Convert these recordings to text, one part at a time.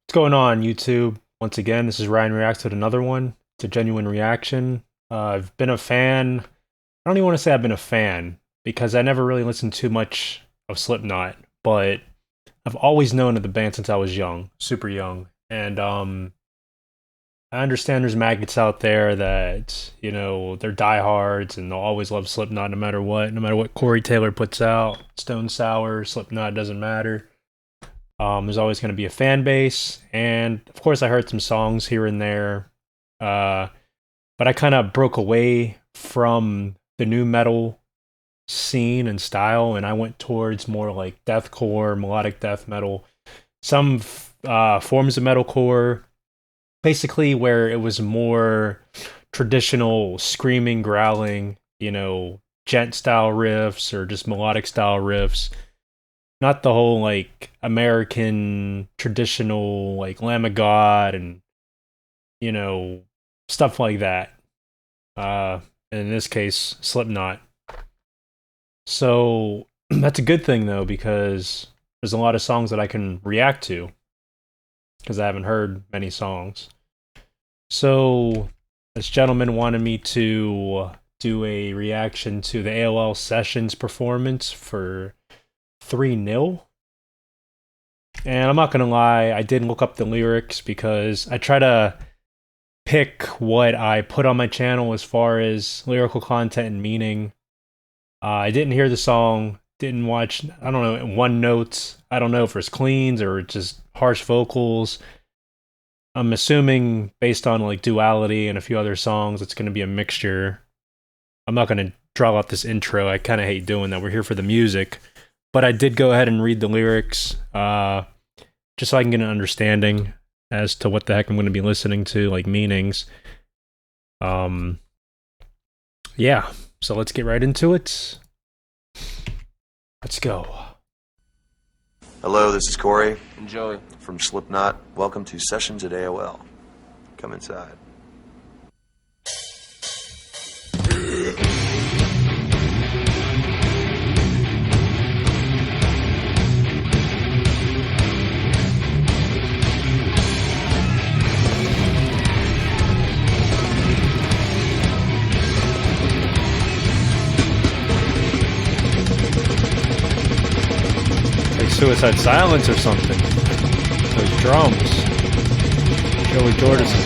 What's going on, YouTube? Once again, this is RyanREAX with another one. It's a genuine reaction. I've been a fan. I don't even want to say I've been a fan because I never really listened too much of Slipknot, but I've always known of the band since I was young, super young. And I understand there's maggots out there that, they're diehards and they'll always love Slipknot no matter what Corey Taylor puts out, Stone Sour, Slipknot, doesn't matter. There's always going to be a fan base, and of course I heard some songs here and there, but I kind of broke away from the new metal scene and style, and I went towards more like deathcore, melodic death metal, some forms of metalcore, basically where it was more traditional screaming, growling, gent style riffs or just melodic style riffs. Not the whole like American traditional like Lamb of God and stuff like that. In this case, Slipknot. So that's a good thing though, because there's a lot of songs that I can react to because I haven't heard many songs. So this gentleman wanted me to do a reaction to the AOL Sessions performance for 3-0. And I'm not gonna lie, I did look up the lyrics because I try to pick what I put on my channel as far as lyrical content and meaning. I didn't hear the song, didn't watch, I don't know, one notes. I don't know if it's cleans or just harsh vocals. I'm assuming based on like Duality and a few other songs, it's gonna be a mixture. I'm not gonna draw out this intro. I kind of hate doing that. We're here for the music. But I did go ahead and read the lyrics, just so I can get an understanding as to what the heck I'm going to be listening to, like meanings. Yeah, so let's get right into it. Let's go. Hello, this is Corey. And Joey. From Slipknot. Welcome to Sessions at AOL. Come inside. Suicide Silence or something. Those drums. Joey Jordison.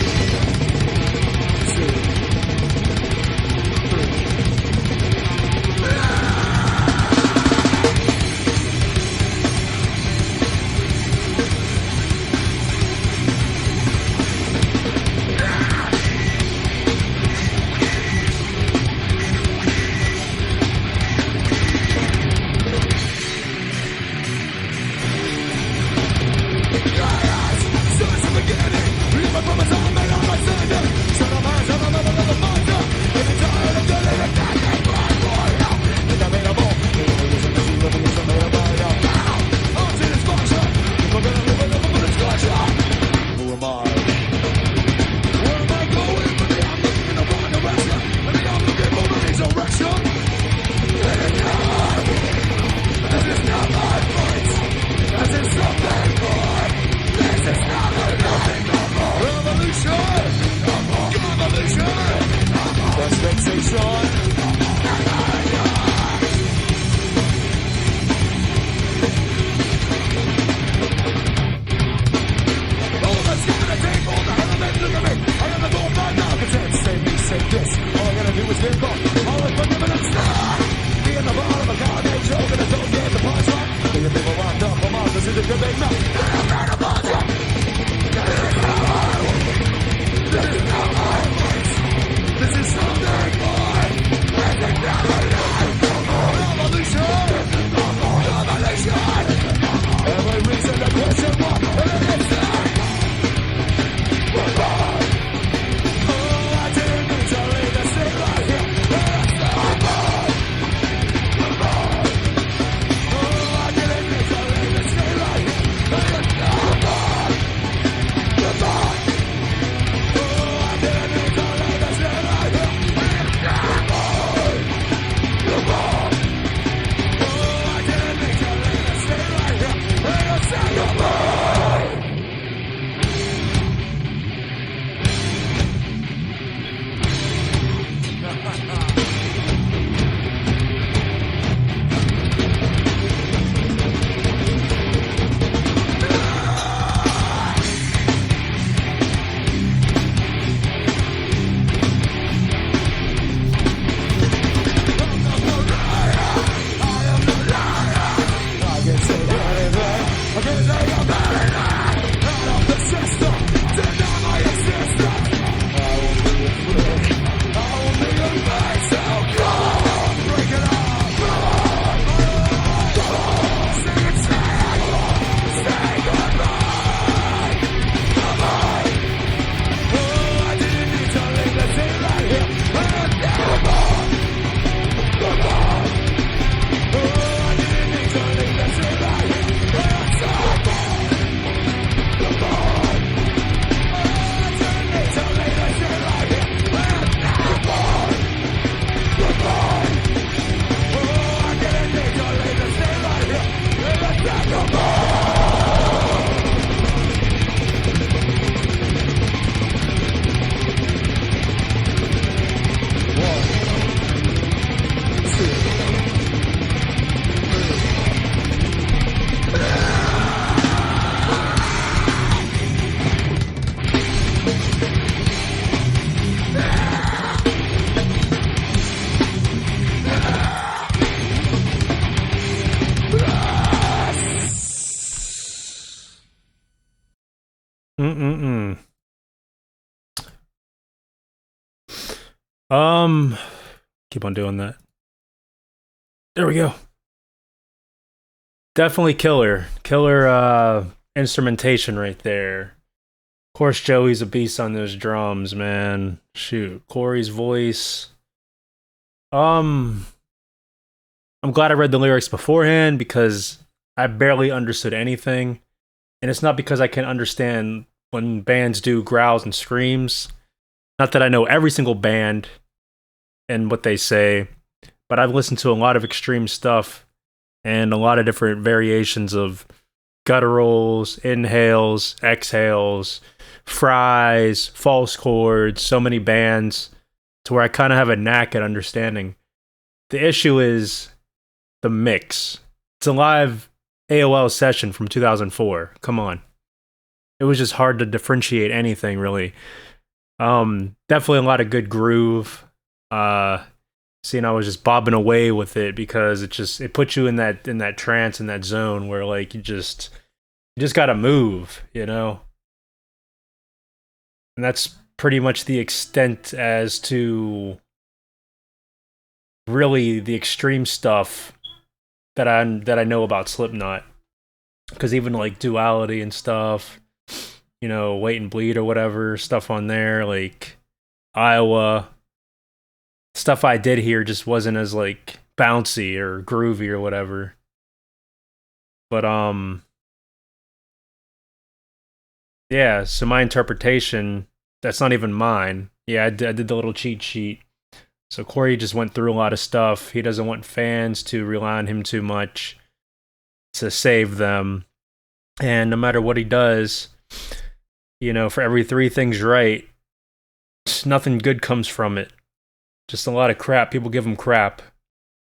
Mm-mm-mm. Keep on doing that. There we go. Definitely killer instrumentation right there. Of course, Joey's a beast on those drums, man. Shoot, Corey's voice. Um, I'm glad I read the lyrics beforehand because I barely understood anything, and it's not because I can understand when bands do growls and screams. Not that I know every single band and what they say, but I've listened to a lot of extreme stuff and a lot of different variations of gutturals, inhales, exhales, fries, false chords, so many bands to where I kind of have a knack at understanding. The issue is the mix. It's a live AOL session from 2004. Come on. It was just hard to differentiate anything really. Definitely a lot of good groove. Seeing I was just bobbing away with it because it puts you in that trance, in that zone where like you just gotta move, you know? And that's pretty much the extent as to really the extreme stuff that I know about Slipknot. Because even like Duality and stuff, you know, Wait and Bleed or whatever, stuff on there, like Iowa, stuff I did here just wasn't as like bouncy or groovy or whatever. But yeah, so my interpretation, that's not even mine. Yeah, I did the little cheat sheet. So Corey just went through a lot of stuff. He doesn't want fans to rely on him too much to save them. And no matter what he does, you know, for every three things right, nothing good comes from it. Just a lot of crap. People give him crap.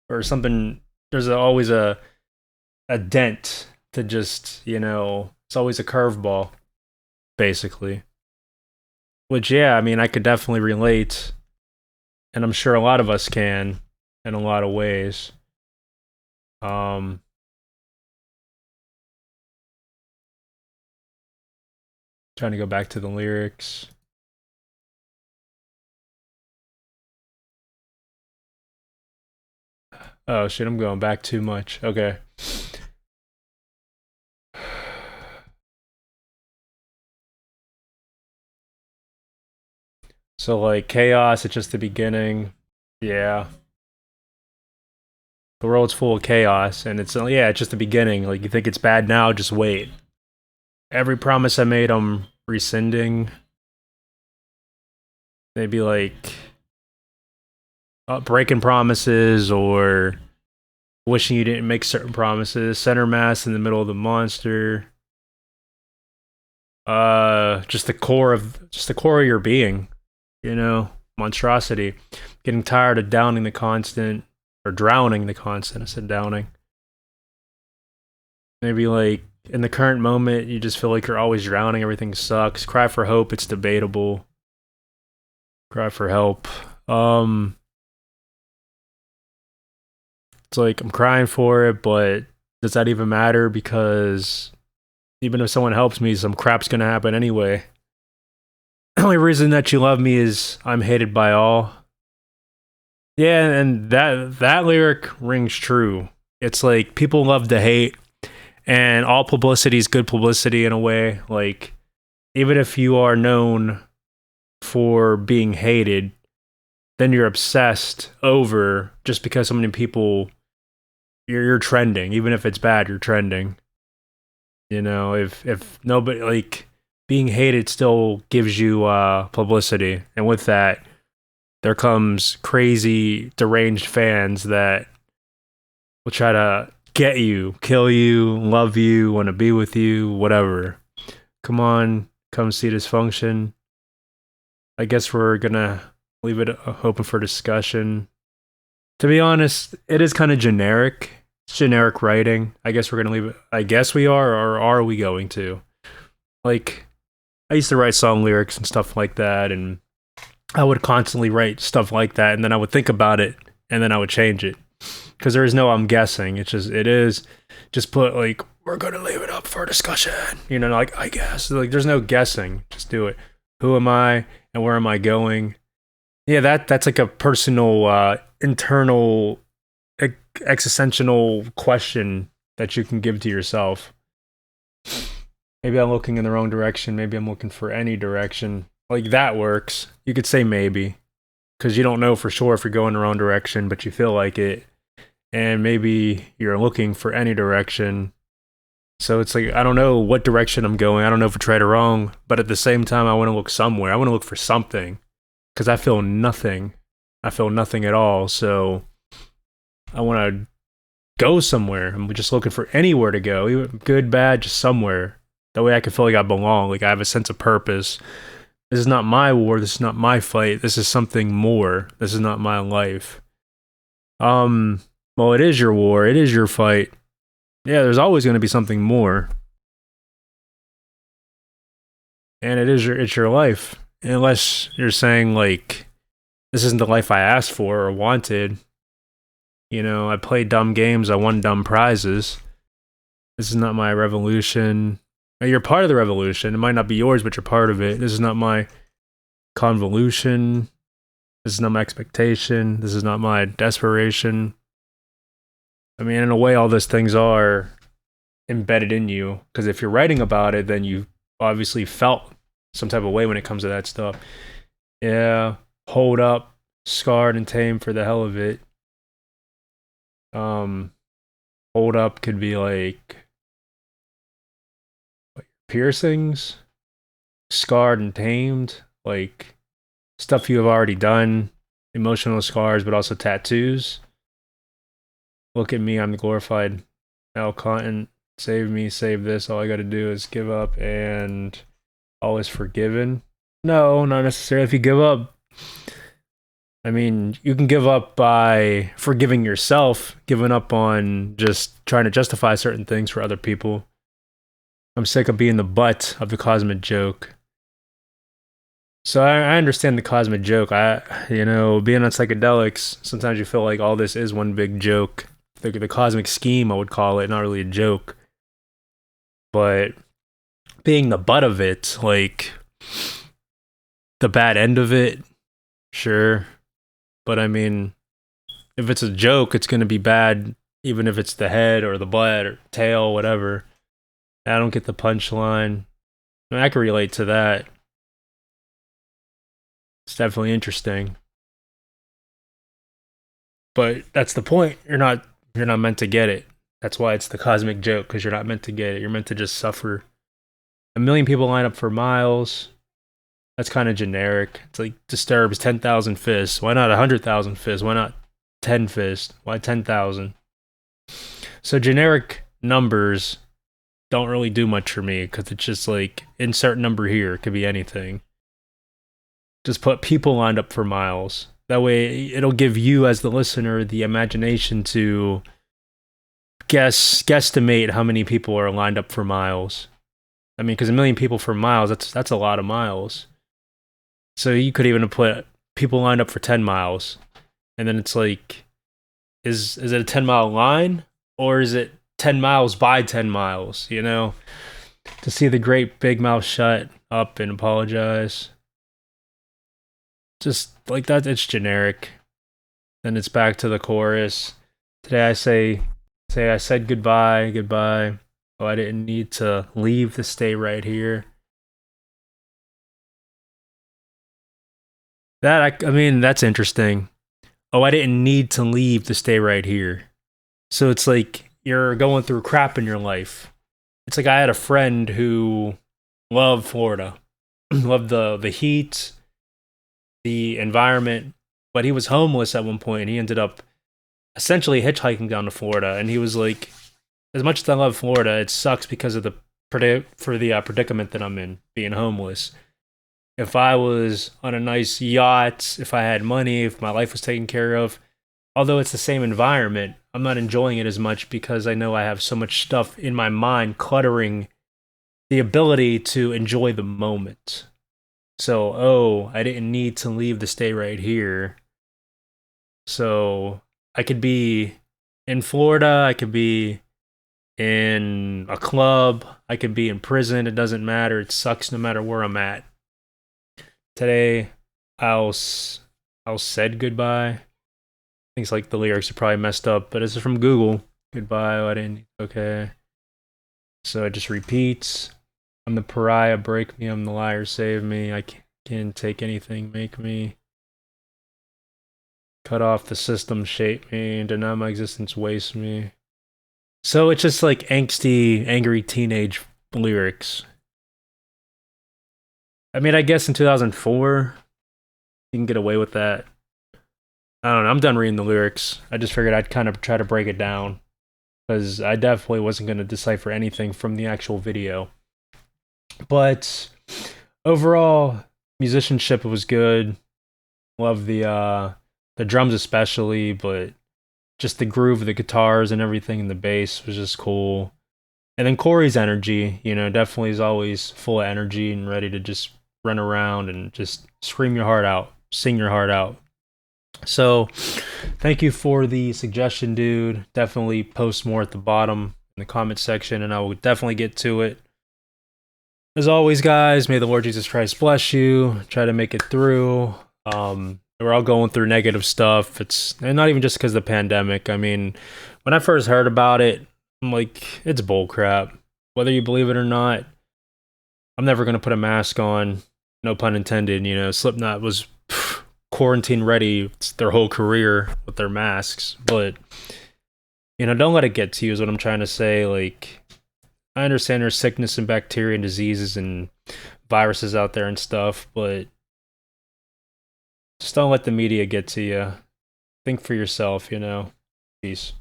Or something. There's always a dent to just, you know, it's always a curveball, basically. Which, yeah, I mean, I could definitely relate. And I'm sure a lot of us can in a lot of ways. Trying to go back to the lyrics. Oh shit, I'm going back too much. Okay. So like chaos, it's just the beginning. Yeah. The world's full of chaos and it's yeah, it's just the beginning. Like you think it's bad now, just wait. Every promise I made I'm rescinding. Maybe like breaking promises or wishing you didn't make certain promises. Center mass in the middle of the monster. Just the core of your being, you know, monstrosity. Getting tired of downing the constant or drowning the constant. I said downing. Maybe like in the current moment, you just feel like you're always drowning. Everything sucks. Cry for hope. It's debatable. Cry for help. It's like I'm crying for it, but does that even matter? Because Even if someone helps me, some crap's gonna happen anyway. The only reason that you love me is I'm hated by all. Yeah, and that lyric rings true. It's like people love to hate, and all publicity is good publicity in a way. Like, even if you are known for being hated, then you're obsessed over just because so many people you're trending. Even if it's bad, you're trending. You know, if nobody like being hated still gives you publicity, and with that, there comes crazy deranged fans that will try to get you, kill you, love you, want to be with you, whatever. Come on, come see Dysfunction. I guess we're gonna leave it open for discussion. To be honest, it is kind of generic. It's generic writing. I guess we're gonna leave it. I guess we are, or are we going to? Like, I used to write song lyrics and stuff like that, and I would constantly write stuff like that, and then I would think about it, and then I would change it. Because there is no I'm guessing. It is just put like, we're gonna leave it up for discussion. You know, like, I guess. Like, there's no guessing. Just do it. Who am I and where am I going? Yeah, that's like a personal, internal, existential question that you can give to yourself. Maybe I'm looking in the wrong direction. Maybe I'm looking for any direction. Like, that works. You could say maybe, because you don't know for sure if you're going the wrong direction, but you feel like it. And maybe you're looking for any direction. So it's like, I don't know what direction I'm going. I don't know if it's right or wrong. But at the same time, I want to look somewhere. I want to look for something. Because I feel nothing. I feel nothing at all. So I want to go somewhere. I'm just looking for anywhere to go. Even good, bad, just somewhere. That way I can feel like I belong. Like I have a sense of purpose. This is not my war. This is not my fight. This is something more. This is not my life. Well, it is your war. It is your fight. Yeah, there's always going to be something more. And it's your life. Unless you're saying, like, this isn't the life I asked for or wanted. You know, I played dumb games. I won dumb prizes. This is not my revolution. You're part of the revolution. It might not be yours, but you're part of it. This is not my convolution. This is not my expectation. This is not my desperation. I mean, in a way, all those things are embedded in you. Because if you're writing about it, then you obviously felt some type of way when it comes to that stuff. Yeah, hold up, scarred and tamed for the hell of it. Hold up could be like piercings, scarred and tamed, like stuff you have already done, emotional scars, but also tattoos. Look at me, I'm the glorified Al Content. Save me, save this. All I gotta do is give up and all is forgiven. No, not necessarily. If you give up, I mean, you can give up by forgiving yourself, giving up on just trying to justify certain things for other people. I'm sick of being the butt of the cosmic joke. So I understand the cosmic joke. Being on psychedelics, sometimes you feel like all this is one big joke. The cosmic scheme, I would call it, not really a joke. But being the butt of it, like the bad end of it, sure. But I mean, if it's a joke, it's going to be bad, even if it's the head or the butt or tail, whatever. I don't get the punchline. I mean, I can relate to that. It's definitely interesting. But that's the point. You're not meant to get it. That's why it's the cosmic joke, because you're not meant to get it. You're meant to just suffer. A million people line up for miles. That's kind of generic. It's like Disturbed's 10,000 fists. Why not 100,000 fists? Why not 10 fists? Why 10,000? So generic numbers don't really do much for me, because it's just like, insert number here. It could be anything. Just put people lined up for miles. That way, it'll give you, as the listener, the imagination to guesstimate how many people are lined up for miles. I mean, because a million people for miles, that's a lot of miles. So you could even put people lined up for 10 miles. And then it's like, is it a 10-mile line? Or is it 10 miles by 10 miles, you know? To see the great big mouth shut up and apologize. Just like that, it's generic. Then it's back to the chorus. Today I say I said goodbye, goodbye. Oh, I didn't need to leave to stay right here. I mean, that's interesting. Oh, I didn't need to leave to stay right here. So it's like you're going through crap in your life. It's like I had a friend who loved Florida, loved the heat, the environment, but he was homeless at one point and he ended up essentially hitchhiking down to Florida. And he was like, as much as I love Florida, it sucks because of the predicament that I'm in, being homeless. If I was on a nice yacht, if I had money, if my life was taken care of, although it's the same environment, I'm not enjoying it as much because I know I have so much stuff in my mind cluttering the ability to enjoy the moment. So, oh, I didn't need to leave to stay right here. So, I could be in Florida, I could be in a club, I could be in prison, it doesn't matter. It sucks no matter where I'm at. Today, I'll said goodbye. Things like the lyrics are probably messed up, but this is from Google. Goodbye, oh, I didn't. Okay. So it just repeats. I'm the pariah, break me. I'm the liar, save me. I can't take anything, make me. Cut off the system, shape me. Deny my existence, waste me. So it's just like angsty, angry teenage lyrics. I mean, I guess in 2004, you can get away with that. I don't know. I'm done reading the lyrics. I just figured I'd kind of try to break it down because I definitely wasn't going to decipher anything from the actual video. But overall, musicianship was good. Love the drums especially, but just the groove of the guitars and everything in the bass was just cool. And then Corey's energy, definitely is always full of energy and ready to just run around and just scream your heart out, sing your heart out. So, thank you for the suggestion, dude. Definitely post more at the bottom in the comment section, and I will definitely get to it. As always, guys, may the Lord Jesus Christ bless you. Try to make it through. We're all going through negative stuff. And not even just because of the pandemic. I mean, when I first heard about it, I'm like, it's bullcrap. Whether you believe it or not, I'm never gonna put a mask on. No pun intended. Slipknot was quarantine ready their whole career with their masks, but don't let it get to you is what I'm trying to say. Like, I understand there's sickness and bacteria and diseases and viruses out there and stuff, but just don't let the media get to you. Think for yourself. Peace.